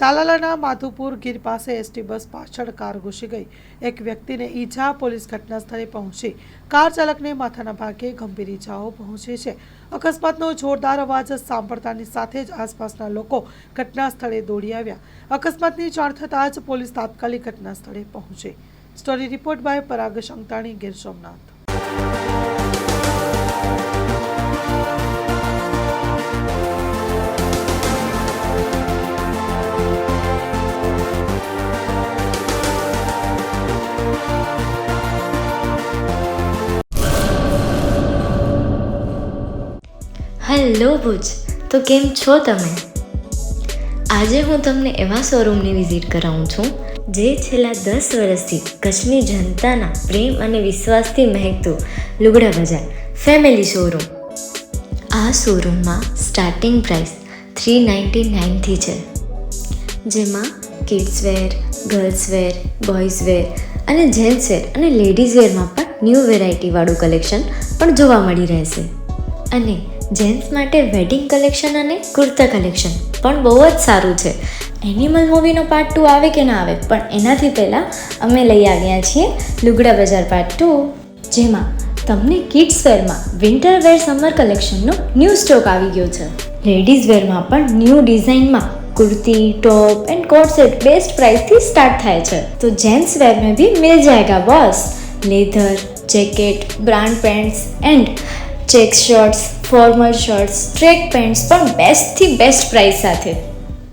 તાલાલાના માધુપુર ગીર પાસે ST bus પાછળ car ઘૂસી ગઈ. એક વ્યક્તિને ઈજા. પોલીસ ઘટના સ્થળે પહોંચી કાર ચાલકને માથાના ભાગે ગંભીર ઈજાઓ પહોંચી છે. અકસ્માતનો જોરદાર અવાજ સાંભળતાની સાથે જ આસપાસના લોકો ઘટના સ્થળે દોડી આવ્યા. અકસ્માતની જાણ થતાં જ પોલીસ તાત્કાલિક ઘટના સ્થળે પહોંચી. Story report by Parag Shantani, Gir Somnath. Hello Bhuj, તો કેમ છો તમે? આજે હું તમને એવા શોરૂમની વિઝિટ કરાવું છું જે છેલ્લા 10 વર્ષથી કચ્છની જનતાના પ્રેમ અને વિશ્વાસથી મહેકતું લુગડા બજાર ફેમિલી શોરૂમ. આ શોરૂમમાં સ્ટાર્ટિંગ પ્રાઇસ 399થી છે, જેમાં kids wear, girls wear, boys wear અને જેન્ટ્સ વેર અને લેડીઝ વેરમાં પણ ન્યૂ વેરાયટીવાળું કલેક્શન પણ જોવા મળી રહેશે. અને જેન્ટ્સ માટે વેડિંગ કલેક્શન અને કુર્તા કલેક્શન પણ બહુ જ સારું છે. એનિમલ મૂવીનો પાર્ટ 2 આવે કે ના આવે, પણ એનાથી પહેલાં અમે લઈ આવ્યા છીએ લુગડા બજાર પાર્ટ 2, જેમાં તમને કિડ્સ વેરમાં વિન્ટર વેર સમર કલેક્શનનો ન્યૂ સ્ટોક આવી ગયો છે. લેડીઝ વેરમાં પણ ન્યૂ ડિઝાઇનમાં kurti, top and coat set best price थी स्टार्ट थाय छे. तो जेंट्स वेर में भी मिल जाएगा boss. Leather, jacket, brand pants and check shirts, formal shirts, track pants પણ બેસ્ટ થી બેસ્ટ પ્રાઇસ સાથે.